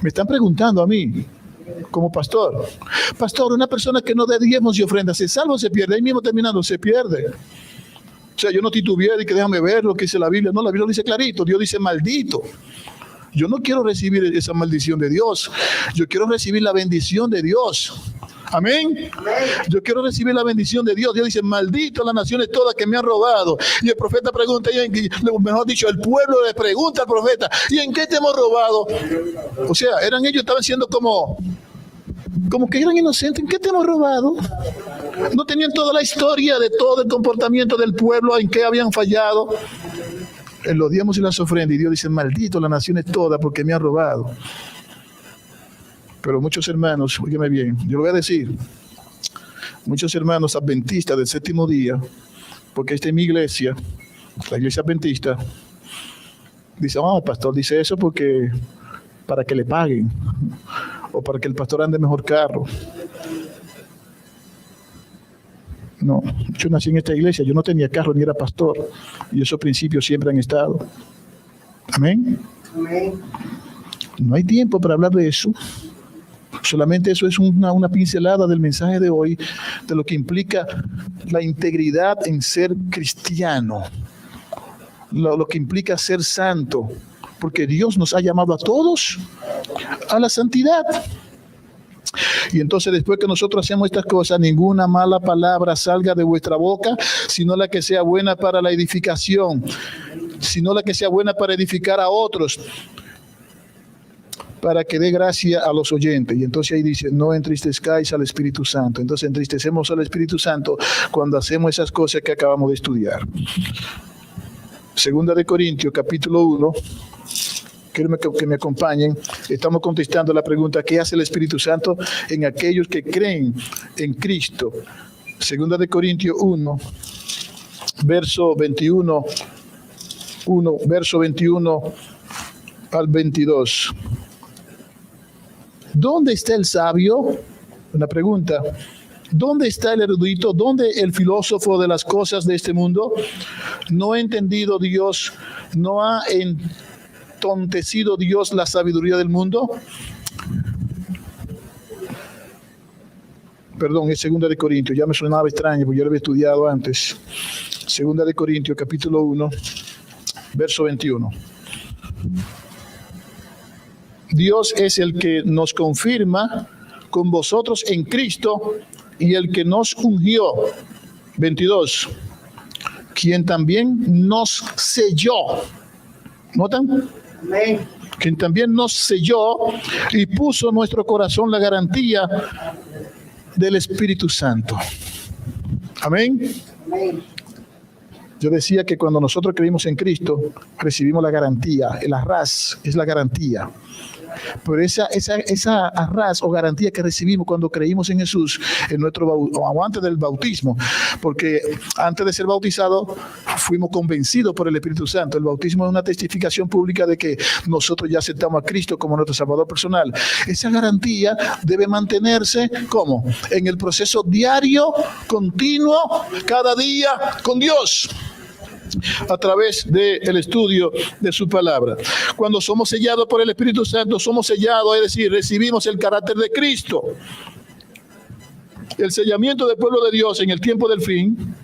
Me están preguntando a mí, como pastor. Pastor, una persona que no dé diezmos y ofrendas, ¿se salva o se pierde? Ahí mismo terminando, se pierde. O sea, yo no titubeé y que déjame ver lo que dice la Biblia. No, la Biblia dice clarito, Dios dice maldito. Yo no quiero recibir esa maldición de Dios. Yo quiero recibir la bendición de Dios. Amén. Yo quiero recibir la bendición de Dios. Dios dice, maldito las naciones todas que me han robado. Y el profeta pregunta, mejor dicho, el pueblo le pregunta al profeta, ¿y en qué te hemos robado? O sea, ellos estaban siendo como que eran inocentes. ¿En qué te hemos robado? No tenían toda la historia de todo el comportamiento del pueblo, en qué habían fallado. En los diezmos y las ofrendas. Y Dios dice, maldito las naciones todas porque me han robado. Pero muchos hermanos, óigame bien, yo lo voy a decir, muchos hermanos adventistas del séptimo día, porque esta es mi iglesia, la iglesia adventista, dice, el pastor dice eso porque para que le paguen, o para que el pastor ande mejor carro. No, yo nací en esta iglesia, yo no tenía carro ni era pastor, y esos principios siempre han estado. Amén. Amén. No hay tiempo para hablar de eso. Solamente eso es una pincelada del mensaje de hoy, de lo que implica la integridad en ser cristiano, lo que implica ser santo, porque Dios nos ha llamado a todos a la santidad. Y entonces después que nosotros hacemos estas cosas, ninguna mala palabra salga de vuestra boca, sino la que sea buena para la edificación, sino la que sea buena para edificar a otros, para que dé gracia a los oyentes. Y entonces ahí dice, no entristezcáis al Espíritu Santo. Entonces entristecemos al Espíritu Santo cuando hacemos esas cosas que acabamos de estudiar. Segunda de Corintios, capítulo 1. Quiero que me acompañen. Estamos contestando la pregunta, ¿qué hace el Espíritu Santo en aquellos que creen en Cristo? Segunda de Corintios 1, verso 21, verso 21 al 22. ¿Dónde está el sabio? Una pregunta. ¿Dónde está el erudito? ¿Dónde el filósofo de las cosas de este mundo? ¿No ha entendido Dios? ¿No ha entontecido Dios la sabiduría del mundo? Perdón, es Segunda de Corintios. Ya me sonaba extraño porque yo lo había estudiado antes. Segunda de Corintios, capítulo 1, verso 21. Dios es el que nos confirma con vosotros en Cristo y el que nos ungió. 22. Quien también nos selló. ¿Notan? Amén. Quien también nos selló y puso en nuestro corazón la garantía del Espíritu Santo. Amén. Amén. Yo decía que cuando nosotros creímos en Cristo, recibimos la garantía. El arras es la garantía. Pero esa arras o garantía que recibimos cuando creímos en Jesús, en o antes del bautismo, porque antes de ser bautizados fuimos convencidos por el Espíritu Santo. El bautismo es una testificación pública de que nosotros ya aceptamos a Cristo como nuestro Salvador personal. Esa garantía debe mantenerse, ¿cómo? En el proceso diario, continuo, cada día con Dios, a través del estudio de su palabra. Cuando somos sellados por el Espíritu Santo, somos sellados, es decir, recibimos el carácter de Cristo. El sellamiento del pueblo de Dios en el tiempo del fin,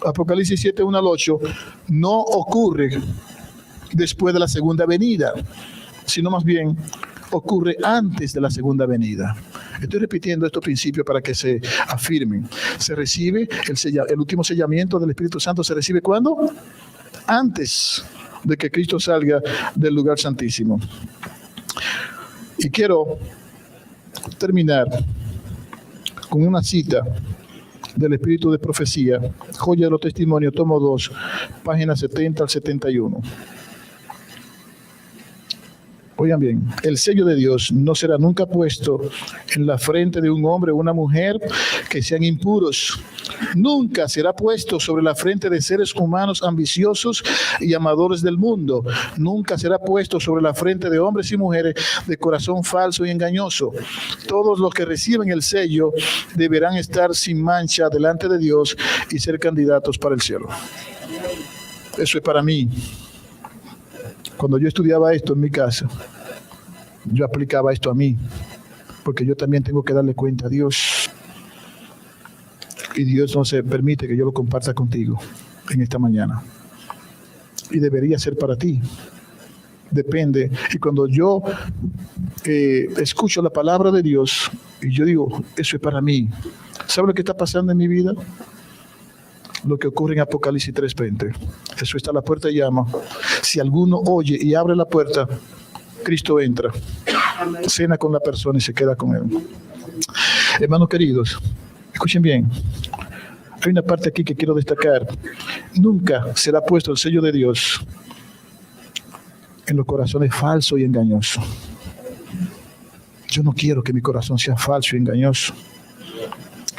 Apocalipsis 7, 1 al 8, no ocurre después de la segunda venida, sino más bien ocurre antes de la segunda venida. Estoy repitiendo estos principios para que se afirmen. Se recibe el último sellamiento del Espíritu Santo. ¿Se recibe cuándo? Antes de que Cristo salga del lugar santísimo. Y quiero terminar con una cita del Espíritu de Profecía, Joya de los Testimonios, tomo 2, páginas 70 al 71. Oigan bien, el sello de Dios no será nunca puesto en la frente de un hombre o una mujer que sean impuros. Nunca será puesto sobre la frente de seres humanos ambiciosos y amadores del mundo. Nunca será puesto sobre la frente de hombres y mujeres de corazón falso y engañoso. Todos los que reciben el sello deberán estar sin mancha delante de Dios y ser candidatos para el cielo. Eso es para mí. Cuando yo estudiaba esto en mi casa, yo aplicaba esto a mí, porque yo también tengo que darle cuenta a Dios. Y Dios no se permite que yo lo comparta contigo en esta mañana. Y debería ser para ti. Depende. Y cuando yo escucho la palabra de Dios, y yo digo, eso es para mí. ¿Sabe lo que está pasando en mi vida? Lo que ocurre en Apocalipsis 3:20. Jesús está a la puerta y llama. Si alguno oye y abre la puerta, Cristo entra, cena con la persona y se queda con él. Hermanos queridos, escuchen bien. Hay una parte aquí que quiero destacar. Nunca será puesto el sello de Dios en los corazones falsos y engañosos. Yo no quiero que mi corazón sea falso y engañoso.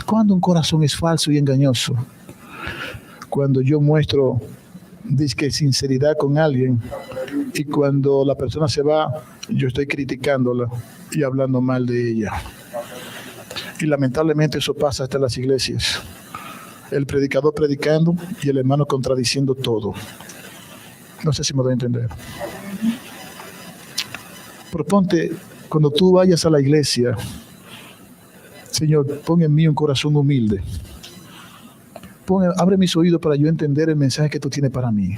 ¿Cuándo un corazón es falso y engañoso? Cuando yo muestro disque sinceridad con alguien y cuando la persona se va, yo estoy criticándola y hablando mal de ella. Y lamentablemente eso pasa hasta en las iglesias. El predicador predicando y el hermano contradiciendo todo. No sé si me doy a entender. Proponte, cuando tú vayas a la iglesia, Señor, pon en mí un corazón humilde. Abre mis oídos para yo entender el mensaje que tú tienes para mí.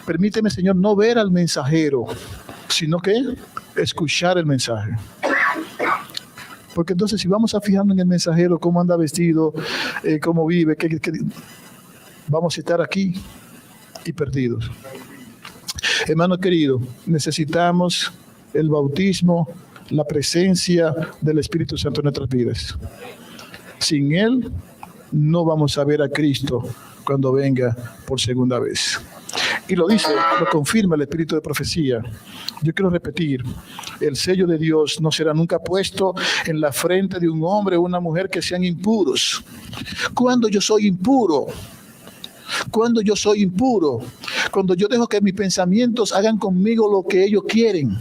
Permíteme, Señor, no ver al mensajero, sino que escuchar el mensaje. Porque entonces si vamos a fijarnos en el mensajero, cómo anda vestido, cómo vive, vamos a estar aquí y perdidos. Hermano querido, necesitamos el bautismo, la presencia del Espíritu Santo en nuestras vidas. Sin Él, no vamos a ver a Cristo cuando venga por segunda vez. Y lo dice, lo confirma el Espíritu de Profecía. Yo quiero repetir, el sello de Dios no será nunca puesto en la frente de un hombre o una mujer que sean impuros. ¿Cuándo yo soy impuro? ¿Cuándo yo soy impuro? Cuando yo dejo que mis pensamientos hagan conmigo lo que ellos quieren.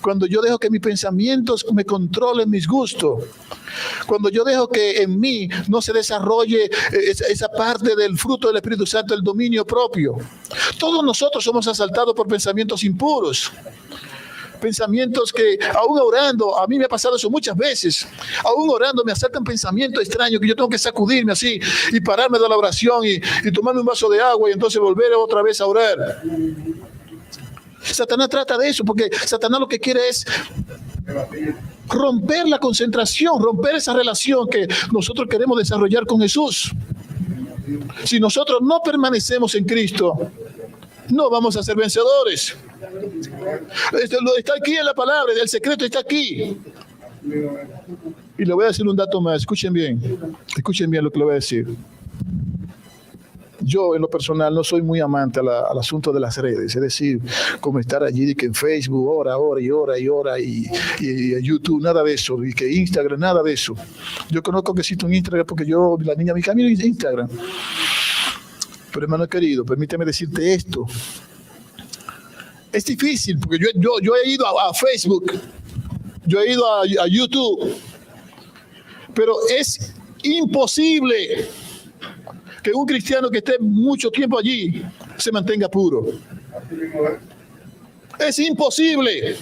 Cuando yo dejo que mis pensamientos me controlen mis gustos. Cuando yo dejo que en mí no se desarrolle esa parte del fruto del Espíritu Santo, el dominio propio. Todos nosotros somos asaltados por pensamientos impuros. Pensamientos que, aún orando, a mí me ha pasado eso muchas veces, aún orando me asaltan pensamientos extraños que yo tengo que sacudirme así y pararme de la oración y tomarme un vaso de agua y entonces volver otra vez a orar. Satanás trata de eso porque Satanás lo que quiere es romper la concentración, romper esa relación que nosotros queremos desarrollar con Jesús. Si nosotros no permanecemos en Cristo, no vamos a ser vencedores. Está aquí en la palabra, el secreto está aquí. Y le voy a decir un dato más, escuchen bien lo que le voy a decir. Yo, en lo personal, no soy muy amante al asunto de las redes, es decir, como estar allí que en Facebook, hora y YouTube, nada de eso, y que Instagram, nada de eso. Yo conozco que existe un Instagram porque la niña me camina en Instagram. Pero hermano querido, permíteme decirte esto. Es difícil, porque yo he ido a Facebook, yo he ido a YouTube, pero es imposible que un cristiano que esté mucho tiempo allí se mantenga puro. Es imposible.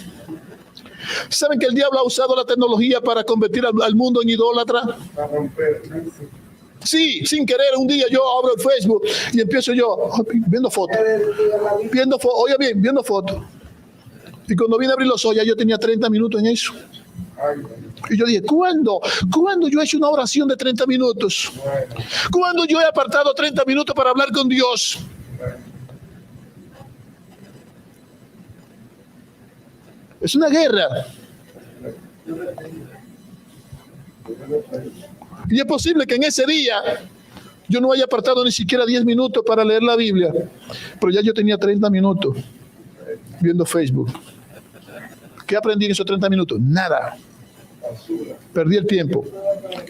¿Saben que el diablo ha usado la tecnología para convertir al mundo en idólatra? Sí, sin querer, un día yo abro el Facebook y empiezo yo viendo fotos. Oiga bien, viendo fotos. Y cuando vine a abrir los ojos, ya yo tenía 30 minutos en eso. Y yo dije, ¿cuándo? ¿Cuándo yo he hecho una oración de 30 minutos? ¿Cuándo yo he apartado 30 minutos para hablar con Dios? Es una guerra. Y es posible que en ese día yo no haya apartado ni siquiera 10 minutos para leer la Biblia, pero ya yo tenía 30 minutos viendo Facebook. ¿Qué aprendí en esos 30 minutos? Nada. Perdí el tiempo.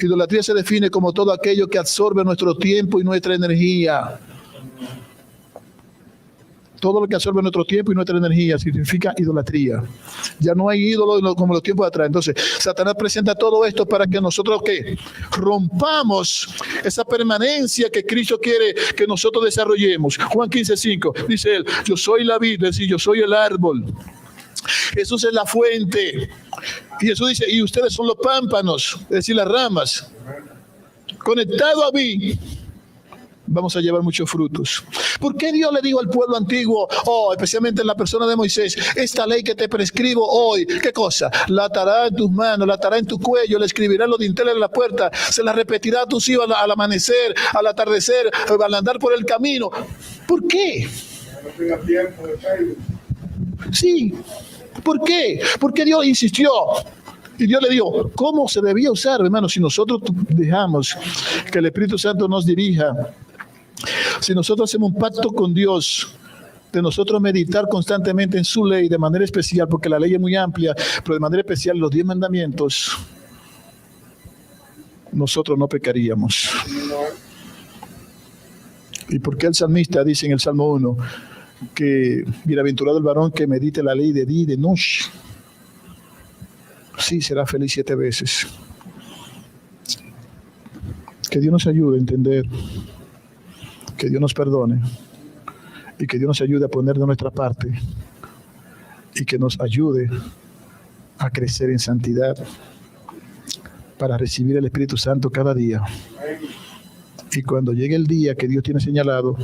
Idolatría se define como todo aquello que absorbe nuestro tiempo y nuestra energía. Todo lo que absorbe nuestro tiempo y nuestra energía significa idolatría. Ya no hay ídolos como los tiempos de atrás. Entonces, Satanás presenta todo esto para que nosotros ¿qué? Rompamos esa permanencia que Cristo quiere que nosotros desarrollemos. Juan 15:5 dice él, yo soy la vid, es decir, yo soy el árbol. Jesús es la fuente. Y Jesús dice, y ustedes son los pámpanos, es decir, las ramas. Conectado a mí, vamos a llevar muchos frutos. ¿Por qué Dios le dijo al pueblo antiguo, especialmente en la persona de Moisés, esta ley que te prescribo hoy, qué cosa? La atará en tus manos, la atará en tu cuello, le escribirá en los dinteles de la puerta, se la repetirá a tus hijos al amanecer, al atardecer, al andar por el camino? ¿Por qué? Sí. ¿Por qué? Porque Dios insistió. Y Dios le dijo, ¿cómo se debía usar, hermano? Si nosotros dejamos que el Espíritu Santo nos dirija, si nosotros hacemos un pacto con Dios, de nosotros meditar constantemente en su ley de manera especial, porque la ley es muy amplia, pero de manera especial los 10 mandamientos, nosotros no pecaríamos. ¿Y por qué el salmista dice en el Salmo 1 que bienaventurado el varón que medite la ley de día y de noche? Sí, será feliz 7 veces. Que Dios nos ayude a entender, que Dios nos perdone y que Dios nos ayude a poner de nuestra parte y que nos ayude a crecer en santidad para recibir el Espíritu Santo cada día. Y cuando llegue el día que Dios tiene señalado,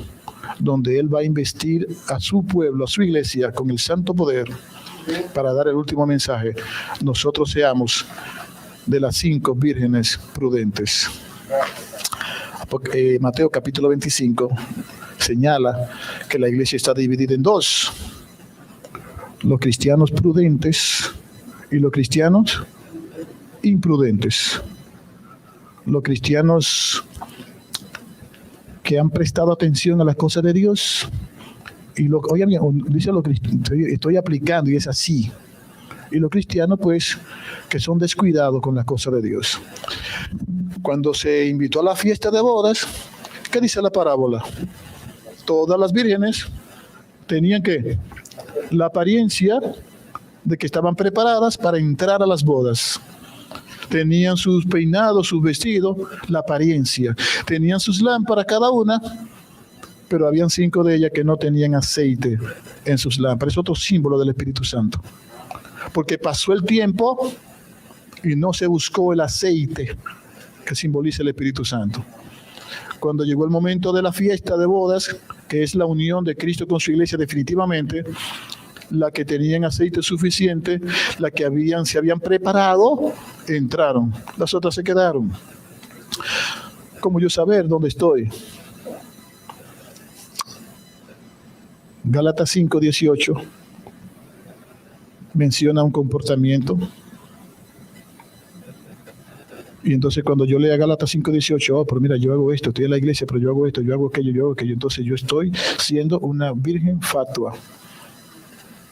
donde Él va a investir a su pueblo, a su iglesia, con el santo poder para dar el último mensaje, nosotros seamos de las 5 vírgenes prudentes. Porque, Mateo capítulo 25 señala que la iglesia está dividida en 2: los cristianos prudentes y los cristianos imprudentes. Los cristianos que han prestado atención a las cosas de Dios y dice lo que estoy aplicando y es así. Y los cristianos pues que son descuidados con las cosas de Dios. Cuando se invitó a la fiesta de bodas, ¿qué dice la parábola? Todas las vírgenes tenían que la apariencia de que estaban preparadas para entrar a las bodas. Tenían sus peinados, sus vestidos, la apariencia. Tenían sus lámparas cada una, pero habían 5 de ellas que no tenían aceite en sus lámparas. Es otro símbolo del Espíritu Santo. Porque pasó el tiempo y no se buscó el aceite que simboliza el Espíritu Santo. Cuando llegó el momento de la fiesta de bodas, que es la unión de Cristo con su iglesia definitivamente, la que tenían aceite suficiente, la que se habían preparado, entraron. Las otras se quedaron. ¿Cómo yo saber dónde estoy? Gálatas 5:18 menciona un comportamiento. Y entonces cuando yo lea Gálatas 5:18, pero mira, yo hago esto, estoy en la iglesia, pero yo hago esto, yo hago aquello, entonces yo estoy siendo una virgen fatua.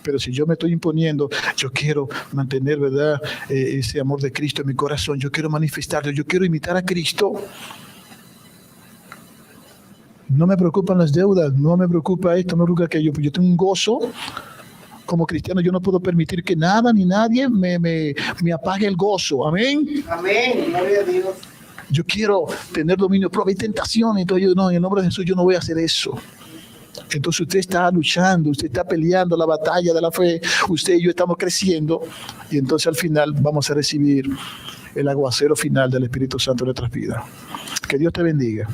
Pero si yo me estoy imponiendo, yo quiero mantener, ¿verdad?, ese amor de Cristo en mi corazón, yo quiero manifestarlo, yo quiero imitar a Cristo. No me preocupan las deudas, no me preocupa esto, no me preocupa aquello, yo tengo un gozo. Como cristiano yo no puedo permitir que nada ni nadie me apague el gozo. Amén. Amén. Gloria a Dios. Yo quiero tener dominio propio. Hay tentaciones, entonces yo no, en el nombre de Jesús yo no voy a hacer eso. Entonces usted está luchando, usted está peleando la batalla de la fe, usted y yo estamos creciendo y entonces al final vamos a recibir el aguacero final del Espíritu Santo en nuestras vidas. Que Dios te bendiga.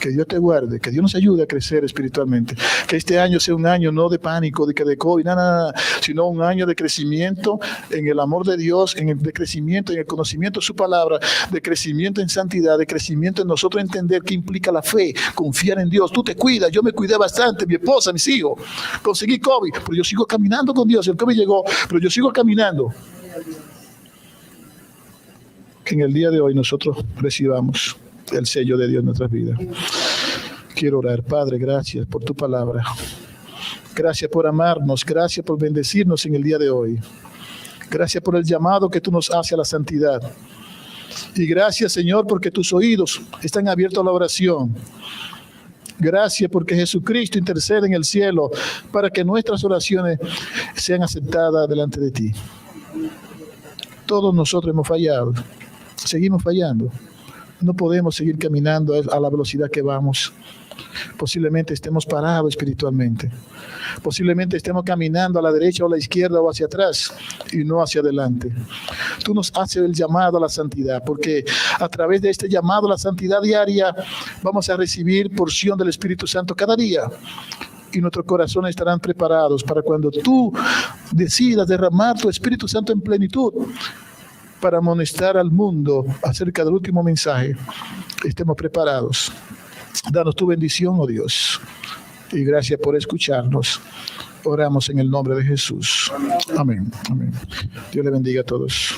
Que Dios te guarde, que Dios nos ayude a crecer espiritualmente. Que este año sea un año no de pánico, de COVID, nada, sino un año de crecimiento en el amor de Dios, de crecimiento en el conocimiento de su palabra, de crecimiento en santidad, de crecimiento en nosotros entender qué implica la fe, confiar en Dios. Tú te cuidas, yo me cuidé bastante, mi esposa, mis hijos. Conseguí COVID, pero yo sigo caminando con Dios. El COVID llegó, pero yo sigo caminando. Que en el día de hoy nosotros recibamos el sello de Dios en nuestras vidas. Quiero orar. Padre, gracias por tu palabra. Gracias por amarnos. Gracias por bendecirnos en el día de hoy. Gracias por el llamado que tú nos haces a la santidad. Y gracias, Señor, porque tus oídos están abiertos a la oración. Gracias porque Jesucristo intercede en el cielo para que nuestras oraciones sean aceptadas delante de ti. Todos nosotros hemos fallado. Seguimos fallando. No podemos seguir caminando a la velocidad que vamos. Posiblemente estemos parados espiritualmente. Posiblemente estemos caminando a la derecha o a la izquierda o hacia atrás y no hacia adelante. Tú nos haces el llamado a la santidad, porque a través de este llamado a la santidad diaria vamos a recibir porción del Espíritu Santo cada día. Y nuestros corazones estarán preparados para cuando tú decidas derramar tu Espíritu Santo en plenitud para amonestar al mundo acerca del último mensaje. Estemos preparados. Danos tu bendición, oh Dios. Y gracias por escucharnos. Oramos en el nombre de Jesús. Amén. Amén. Dios le bendiga a todos.